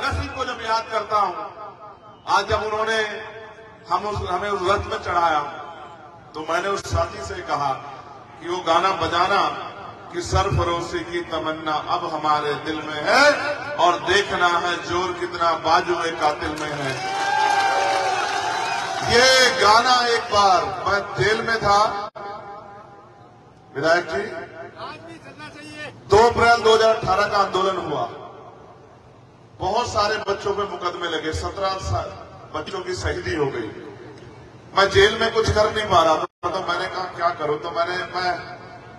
भगत सिंह को जब याद करता हूं, आज जब उन्होंने हमें उस रथ में चढ़ाया, तो मैंने उस साथी से कहा कि वो गाना बजाना कि सरफरोशी की तमन्ना अब हमारे दिल में है और देखना है जोर कितना बाजुए कातिल में है। ये गाना एक बार मैं जेल में था, विधायक जी, 2 अप्रैल 2018 का आंदोलन हुआ, बहुत सारे बच्चों पे मुकदमे लगे, 17 बच्चों की शहीदी हो गई। मैं जेल में कुछ कर नहीं पा रहा था, तो मैंने कहा क्या करूं, तो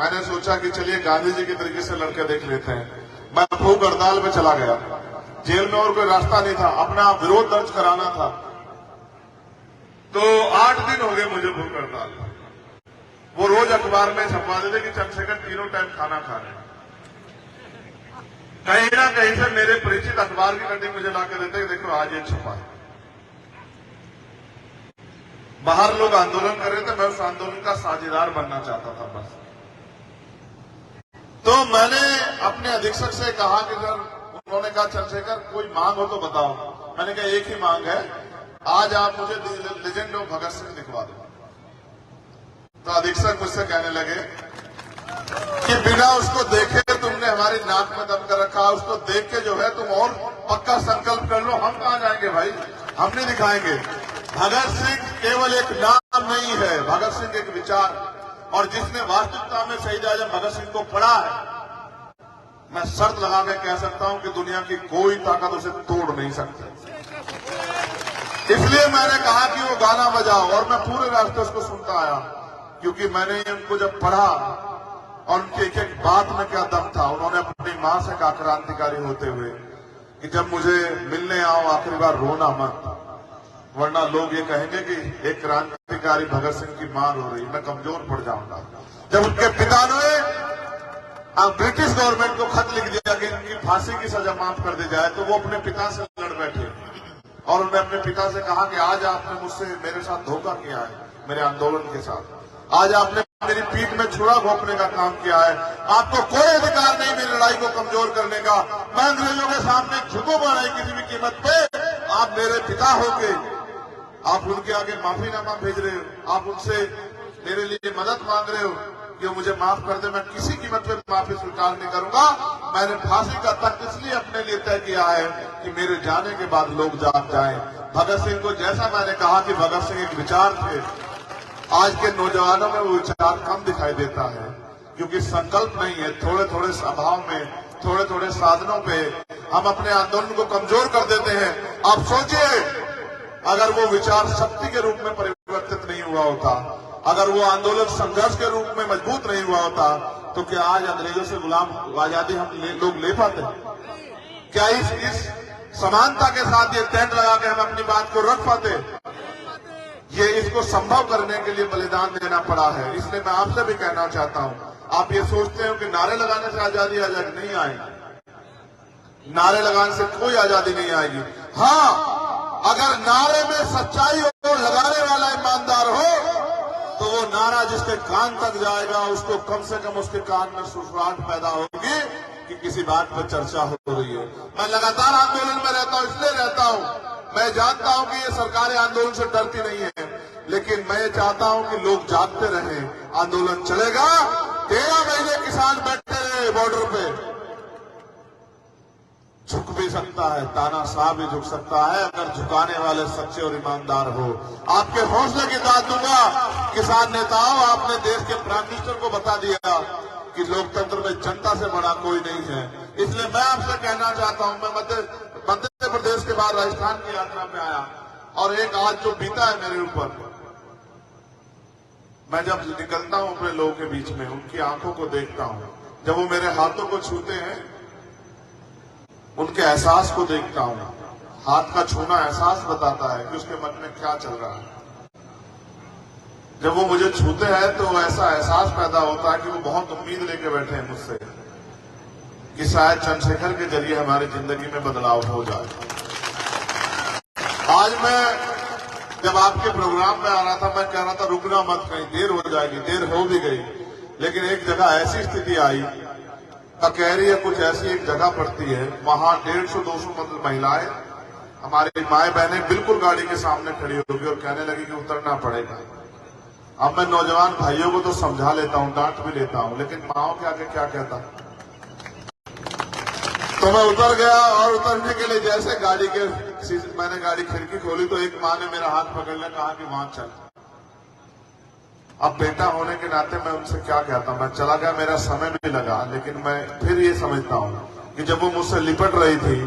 मैंने सोचा कि चलिए गांधी जी के तरीके से लड़के देख लेते हैं। मैं भूख हड़ताल पे चला गया, जेल में और कोई रास्ता नहीं था, अपना विरोध दर्ज कराना था। तो 8 दिन हो गए मुझे भूख हड़ताल। वो रोज अखबार में छपवा देते कि चंद्रशेखर तीनों टाइम खाना खा रहे हैं। कहीं ना कहीं से मेरे परिचित अखबार की कटिंग मुझे लाकर देते कि देखो आज ये छपा है। बाहर लोग आंदोलन कर रहे थे, मैं उस आंदोलन का साझेदार बनना चाहता था बस। तो मैंने अपने अधीक्षक से कहा कि सर, उन्होंने कहा चंद्रशेखर कोई मांग हो तो बताओ। मैंने कहा एक ही मांग है, आज आप मुझे लेजेंड ऑफ भगत सिंह दिखवा दो। तो अधीक्षक मुझसे कहने लगे कि बिना उसको देखे तुमने हमारी नाक में दम कर रखा, उसको देख के जो है तुम और पक्का संकल्प कर लो। हम कहां जाएंगे भाई, हम नहीं दिखाएंगे। भगत सिंह केवल एक नाम नहीं है, भगत सिंह एक विचार, और जिसने वास्तविकता में शहीद आजम भगत सिंह को पढ़ा है, मैं शर्त लगा के कह सकता हूं कि दुनिया की कोई ताकत उसे तोड़ नहीं सकती। इसलिए मैंने कहा कि वो गाना बजाओ, और मैं पूरे रास्ते उसको सुनता आया, क्योंकि मैंने उनको जब पढ़ा और उनकी एक एक बात में क्या दम था। उन्होंने अपनी मां से कहा क्रांतिकारी होते हुए कि जब मुझे मिलने आओ आखिरी बार रोना मत, वरना लोग ये कहेंगे कि एक क्रांतिकारी भगत सिंह की मां रो रही, मैं कमजोर पड़ जाऊंगा। जब उनके पिता ने ब्रिटिश गवर्नमेंट को खत लिख दिया कि इनकी फांसी की सजा माफ कर दी जाए, तो वो अपने पिता से लड़ बैठे और उन्होंने अपने पिता से कहा कि आज आपने मुझसे मेरे साथ धोखा किया है, मेरे आंदोलन के साथ। आज आपने मेरी पीठ में छुरा घोंपने का काम किया है। आपको कोई अधिकार नहीं मेरी लड़ाई को कमजोर करने का। मैं अंग्रेजों के सामने झुकूंगा नहीं किसी भी कीमत पे। आप मेरे पिता होके आप उनके आगे माफीनामा भेज रहे हो, आप उनसे मेरे लिए मदद मांग रहे हो कि मुझे माफ कर दे। मैं किसी कीमत पे माफी स्वीकार नहीं करूंगा। मैंने फांसी का तख्त इसलिए अपने लिए तय किया है कि मेरे जाने के बाद लोग जाग जाएं। भगत सिंह को जैसा मैंने कहा कि भगत सिंह एक विचार थे, आज के नौजवानों में वो विचार कम दिखाई देता है, क्योंकि संकल्प नहीं है। थोड़े थोड़े अभाव में, थोड़े थोड़े साधनों पे हम अपने आंदोलन को कमजोर कर देते हैं। आप सोचिए, अगर वो विचार शक्ति के रूप में परिवर्तित नहीं हुआ होता, अगर वो आंदोलन संघर्ष के रूप में मजबूत नहीं हुआ होता, तो क्या आज अंग्रेजों से गुलाम आजादी हम लोग ले पाते? क्या इस समानता के साथ ये टेंट लगा के हम अपनी बात को रख पाते? ये इसको संभव करने के लिए बलिदान देना पड़ा है। इसलिए मैं आपसे भी कहना चाहता हूं, आप ये सोचते हो कि नारे लगाने से आजादी नहीं आएगी। नारे लगाने से कोई आजादी नहीं आएगी। हाँ, अगर नारे में सच्चाई हो, लगाने वाला ईमानदार हो, तो वो नारा जिसके कान तक जाएगा, उसको कम से कम उसके कान में सुसराहट पैदा होगी कि किसी बात पर चर्चा हो रही है। मैं लगातार आंदोलन में रहता हूं, इसलिए रहता हूं, मैं जानता हूं कि ये सरकारें आंदोलन से डरती नहीं है, लेकिन मैं चाहता हूं कि लोग जागते रहें। आंदोलन चलेगा, 13 महीने किसान बैठे रहे बॉर्डर पे, झुक भी सकता है, तानाशाह भी झुक सकता है, अगर झुकाने वाले सच्चे और ईमानदार हो। आपके हौसले की दाद दूंगा किसान नेताओं। आपने देश के प्राइम मिनिस्टर को बता दिया कि लोकतंत्र में जनता से बड़ा कोई नहीं है। इसलिए मैं आपसे कहना चाहता हूं, मैं मध्य प्रदेश के बाद राजस्थान की यात्रा में आया, और एक आज जो बीता है मेरे ऊपर, मैं जब निकलता हूं अपने लोगों के बीच में, उनकी आंखों को देखता हूं, जब वो मेरे हाथों को छूते हैं, उनके एहसास को देखता हूं। हाथ का छूना एहसास बताता है कि उसके मन में क्या चल रहा है। जब वो मुझे छूते हैं तो ऐसा एहसास पैदा होता है कि वो बहुत उम्मीद लेके बैठे हैं मुझसे कि शायद चंद्रशेखर के जरिए हमारी जिंदगी में बदलाव हो जाए। आज मैं जब आपके प्रोग्राम में आ रहा था, मैं कह रहा था रुकना मत, कहीं देर हो जाएगी। देर हो भी गई, लेकिन एक जगह ऐसी स्थिति आई ककहरी है कुछ ऐसी एक जगह पड़ती है, वहां 150-200 महिलाएं, हमारी माए बहनें बिल्कुल गाड़ी के सामने खड़ी होगी और कहने लगी कि उतरना पड़ेगा। अब मैं नौजवान भाइयों को तो समझा लेता हूं, डांट भी लेता हूं, लेकिन माओ के आगे क्या कहता। तो मैं उतर गया और उतरने के लिए जैसे मैंने गाड़ी खिड़की खोली तो एक माँ ने मेरा हाथ पकड़ लिया, कहा कि वहां चल। अब बेटा होने के नाते मैं उनसे क्या कहता, मैं चला गया, मेरा समय भी लगा, लेकिन मैं फिर ये समझता हूं कि जब वो मुझसे लिपट रही थी,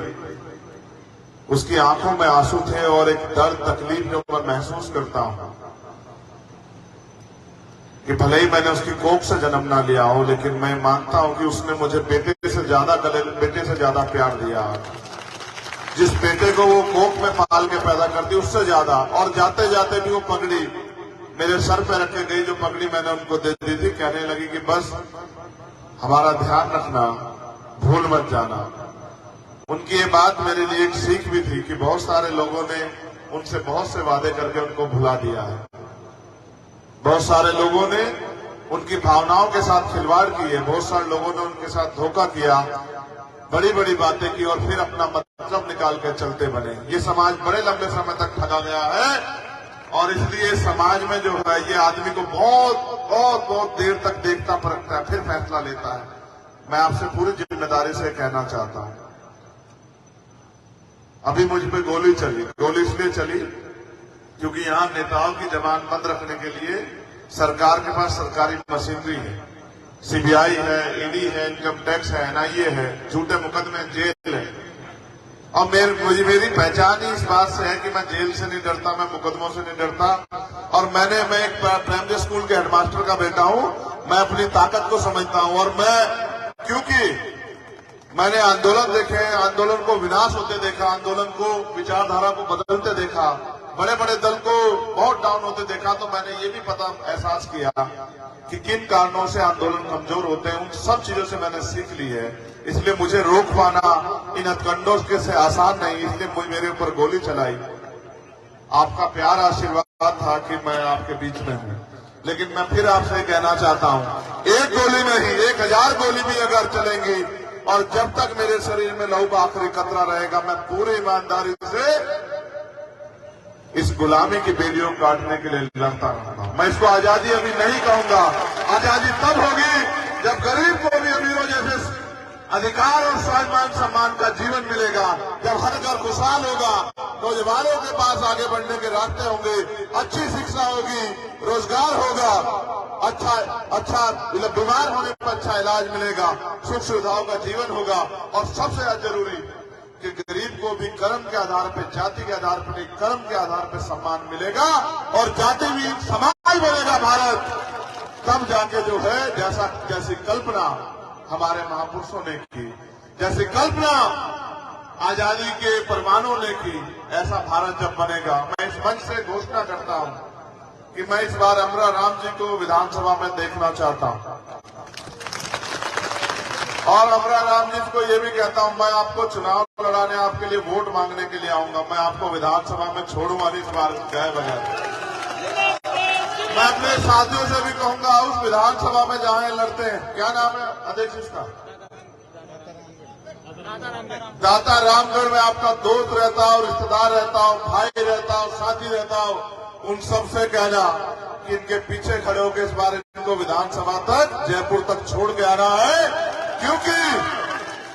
उसकी आंखों में आंसू थे और एक दर्द तकलीफ जो मैं महसूस करता हूं कि भले ही मैंने उसकी कोख से जन्म ना लिया हो, लेकिन मैं मानता हूं कि उसने मुझे बेटे से ज्यादा प्यार दिया। जिस बेटे को वो कोख में पाल के पैदा करती उससे ज्यादा, और जाते जाते भी वो पगड़ी मेरे सर पे रख के गई, जो पगड़ी मैंने उनको दे दी थी, कहने लगी कि बस हमारा ध्यान रखना, भूल मत जाना। उनकी ये बात मेरे लिए एक सीख भी थी कि बहुत सारे लोगों ने उनसे बहुत से वादे करके उनको भुला दिया है, बहुत सारे लोगों ने उनकी भावनाओं के साथ खिलवाड़ की है, बहुत सारे लोगों ने उनके साथ धोखा किया, बड़ी बड़ी बातें की और फिर अपना मतलब निकाल कर चलते बने। ये समाज बड़े लंबे समय तक ठगा गया है और इसलिए समाज में जो है ये आदमी को बहुत देर तक देखता परखता है, फिर फैसला लेता है। मैं आपसे पूरी जिम्मेदारी से कहना चाहता हूं, अभी मुझ पे गोली चली, गोली इसलिए चली क्योंकि यहां नेताओं की जबान बंद रखने के लिए सरकार के पास सरकारी मशीनरी है, सीबीआई है, ईडी है, इनकम टैक्स है, एनआईए है, झूठे मुकदमे, जेल है। और मेरी पहचान ही इस बात से है कि मैं जेल से नहीं डरता, मैं मुकदमों से नहीं डरता। और मैं एक प्राइमरी स्कूल के हेडमास्टर का बेटा हूं, मैं अपनी ताकत को समझता हूं। और क्योंकि मैंने आंदोलन देखे, आंदोलन को विनाश होते देखा, आंदोलन को विचारधारा को बदलते देखा, बड़े बड़े दल को बहुत डाउन होते देखा, तो मैंने ये भी एहसास किया कि किन कारणों से आंदोलन कमजोर होते हैं। उन सब चीजों से मैंने सीख ली है, इसलिए मुझे रोक पाना इन हथकंडों के से आसान नहीं, इसलिए मेरे ऊपर गोली चलाई। आपका प्यार आशीर्वाद था कि मैं आपके बीच में हूं, लेकिन मैं फिर आपसे कहना चाहता हूं, एक गोली नहीं 1000 गोली भी अगर चलेंगी और जब तक मेरे शरीर में लहू का आखिरी कतरा रहेगा, मैं पूरी ईमानदारी से इस गुलामी की बेड़ियों काटने के लिए लड़ता रहूंगा। मैं इसको आजादी अभी नहीं कहूंगा, आजादी तब होगी जब गरीब को भी अमीरों जैसे अधिकार और स्वाभिमान सम्मान का जीवन मिलेगा, जब हर घर खुशहाल होगा, नौजवानों के पास आगे बढ़ने के रास्ते होंगे, अच्छी शिक्षा होगी, रोजगार होगा, अच्छा बीमार होने पर अच्छा इलाज मिलेगा, सुख सुविधाओं का जीवन होगा। और सबसे ज्यादा जरूरी कि गरीब को भी कर्म के आधार पर, जाति के आधार पर नहीं, कर्म के आधार पर सम्मान मिलेगा और जाति भी समाज बनेगा भारत। तब जाके जो है जैसी कल्पना हमारे महापुरुषों ने की, जैसी कल्पना आजादी के परमाणुओं ने की, ऐसा भारत जब बनेगा। मैं इस मंच से घोषणा करता हूं कि मैं इस बार अमरा राम जी को विधानसभा में देखना चाहता हूं और अमरा राम जी को ये भी कहता हूं, मैं आपको चुनाव लड़ाने, आपके लिए वोट मांगने के लिए आऊंगा, मैं आपको विधानसभा में छोड़ूंगा इस बार गए बगैर। मैं अपने साथियों से भी कहूंगा, उस विधानसभा में जहां लड़ते हैं, क्या नाम है अध्यक्ष इसका, दाता रामगढ़ में आपका दोस्त रहता हो, रिश्तेदार रहता हो, भाई रहता हो, साथी रहता हो, उन सबसे कहना कि इनके पीछे खड़े होकर इस बार इनको विधानसभा तक, जयपुर तक छोड़ के आना है। क्योंकि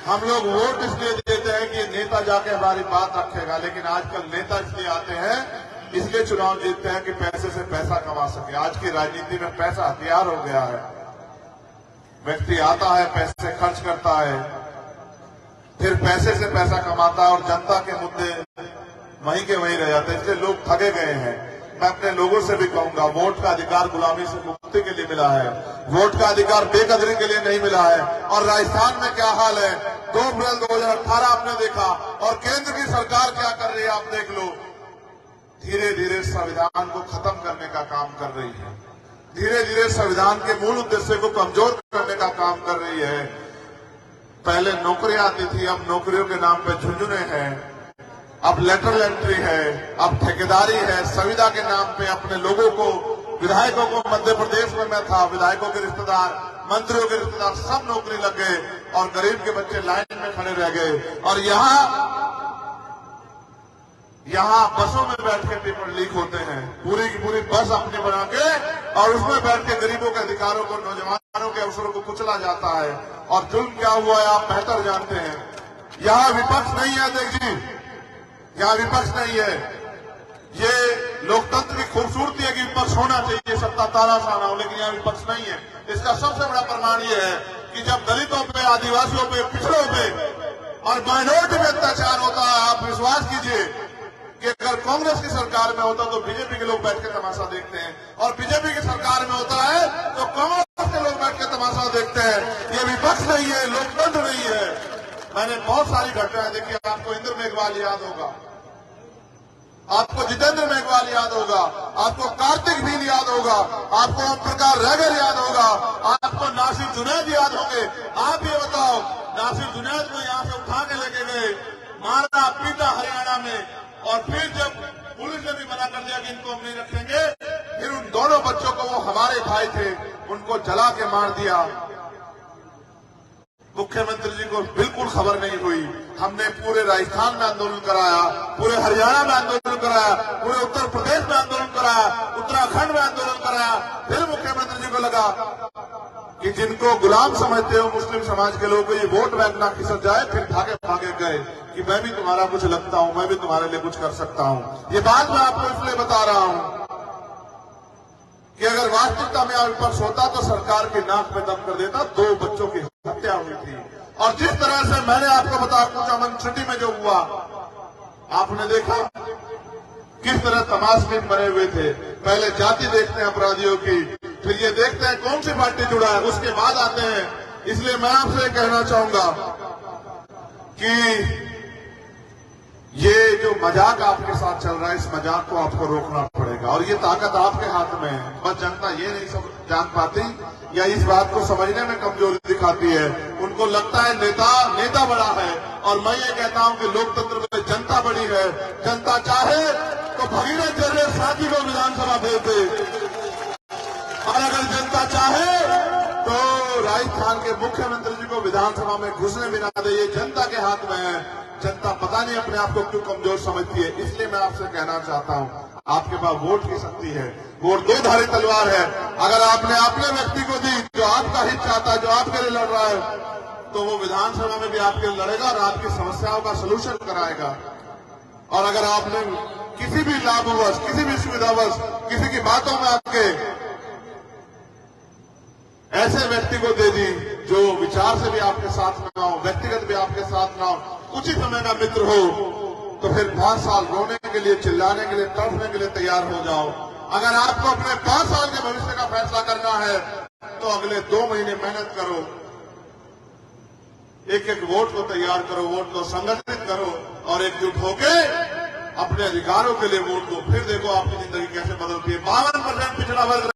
हम लोग वोट इसलिए देते हैं कि नेता जाके हमारी बात रखेगा, लेकिन आजकल नेता इसलिए आते हैं, इसलिए चुनाव जीतते हैं कि पैसे से पैसा कमा सके। आज की राजनीति में पैसा हथियार हो गया है, व्यक्ति आता है, पैसे खर्च करता है, फिर पैसे से पैसा कमाता है और जनता के मुद्दे वहीं के वहीं रह जाते हैं, इसलिए लोग ठगे गए हैं। मैं अपने लोगों से भी कहूंगा, वोट का अधिकार गुलामी से मुक्ति के लिए मिला है, वोट का अधिकार बेकदरी के लिए नहीं मिला है। और राजस्थान में क्या हाल है, 2 अप्रैल 2018 आपने देखा, और केंद्र की सरकार क्या कर रही है आप देख लो, धीरे धीरे संविधान को खत्म करने का काम कर रही है, धीरे धीरे संविधान के मूल उद्देश्य को कमजोर करने का काम कर रही है। पहले नौकरियां आती थी, अब नौकरियों के नाम पे झुंझुने हैं, अब लेटरल एंट्री है, अब ठेकेदारी है, संविदा के नाम पे अपने लोगों को, विधायकों को, मध्य प्रदेश में मैं था, विधायकों के रिश्तेदार, मंत्रियों के रिश्तेदार सब नौकरी लग गए। और गरीब के बच्चे लाइन में खड़े रह गए। और यहाँ बसों में बैठ के पेपर लीक होते हैं, पूरी की पूरी बस अपनी बना के और उसमें बैठ के गरीबों के अधिकारों को, नौजवानों के अवसरों को कुचला जाता है। और जुल्म क्या हुआ है आप बेहतर जानते हैं। यहाँ विपक्ष नहीं है अध्यक्ष जी, यहाँ विपक्ष नहीं है। ये लोकतंत्र की खूबसूरती है कि विपक्ष होना चाहिए, सत्ता तानाशाह ना हो, लेकिन यहाँ विपक्ष नहीं है। इसका सबसे बड़ा प्रमाण ये है कि जब दलितों पे, आदिवासियों पे, पिछड़ों पे और माइनॉरिटी पे अत्याचार होता है, आप विश्वास कीजिए कि अगर कांग्रेस की सरकार में होता तो बीजेपी के लोग बैठ के तमाशा देखते हैं, और बीजेपी की सरकार में होता है तो कांग्रेस के लोग बैठ के तमाशा देखते हैं। ये विपक्ष नहीं है, लोकतंत्र नहीं है। मैंने बहुत सारी घटनाएं देखी। आपको इंद्र मेघवाल याद होगा, आपको जितेंद्र मेघवाल याद होगा, आपको कार्तिक भील याद होगा, आपको ओम प्रकाश रैगर याद होगा, आपको नासिर जुनैद याद होंगे। आप ये बताओ, नासिर जुनैद को यहां से उठा के लेके गए, मारा पीटा हरियाणा में, और फिर जब पुलिस ने भी मना कर दिया कि इनको हम नहीं रखेंगे, फिर उन दोनों बच्चों को, वो हमारे भाई थे, उनको जला के मार दिया। मुख्यमंत्री जी को बिल्कुल खबर नहीं हुई। हमने पूरे राजस्थान में आंदोलन कराया, पूरे हरियाणा में आंदोलन कराया, पूरे उत्तर प्रदेश में आंदोलन कराया, उत्तराखंड में आंदोलन कराया। फिर मुख्यमंत्री जी को लगा कि जिनको गुलाम समझते हो मुस्लिम समाज के लोगों को, ये वोट बैंक ना खिसक जाए, फिर भागे भागे गए कि मैं भी तुम्हारा कुछ लगता हूं, मैं भी तुम्हारे लिए कुछ कर सकता हूं। ये बात मैं आपको इसलिए बता रहा हूं कि अगर वास्तविकता में विपक्ष होता तो सरकार की नाक में दम कर देता। 2 बच्चों की हत्या हुई थी, और जिस तरह से मैंने आपको बताया कुछ अमन सिटी में जो हुआ, आपने देखा किस तरह तमाशबीन बने हुए थे। पहले जाति देखते हैं अपराधियों की, फिर ये देखते हैं कौन सी पार्टी जुड़ा है, उसके बाद आते हैं। इसलिए मैं आपसे कहना चाहूंगा कि ये जो मजाक आपके साथ चल रहा है, इस मजाक को आपको रोकना पड़ेगा, और ये ताकत आपके हाथ में है। बस जनता ये नहीं सब जान पाती या इस बात को समझने में कमजोरी दिखाती है। उनको लगता है नेता बड़ा है, और मैं ये कहता हूं कि लोकतंत्र में जनता बड़ी है। जनता चाहे तो भगीरथ जर्नल साथी को विधानसभा भेज दे, और अगर जनता चाहे तो राजस्थान के मुख्यमंत्री जी को विधानसभा में घुसने भी ना दे। ये जनता के हाथ में है। जनता पता नहीं अपने आप को क्यों कमजोर समझती है। इसलिए मैं आपसे कहना चाहता हूं, आपके पास वोट की शक्ति है, वोट 2 धारी तलवार है। अगर आपने अपने व्यक्ति को दी जो आपका हित चाहता है, जो आपके लिए लड़ रहा है, तो वो विधानसभा में भी आपके लिए लड़ेगा और आपकी समस्याओं का सलूशन कराएगा। और अगर आपने किसी भी लाभवश, किसी भी सुविधावश, किसी की बातों में आपके ऐसे व्यक्ति को दे दी जो विचार से भी आपके साथ ना हो, व्यक्तिगत भी आपके साथ ना हो, कुछ ही समय का मित्र हो, तो फिर 5 साल रोने के लिए, चिल्लाने के लिए, तड़पने के लिए तैयार हो जाओ। अगर आपको अपने 5 साल के भविष्य का फैसला करना है तो अगले 2 महीने मेहनत करो, एक वोट को तैयार करो, वोट को संगठित करो, और एकजुट होके अपने अधिकारों के लिए वोट दो। फिर देखो आपकी जिंदगी कैसे बदलती है। 52% पिछड़ा वर्ग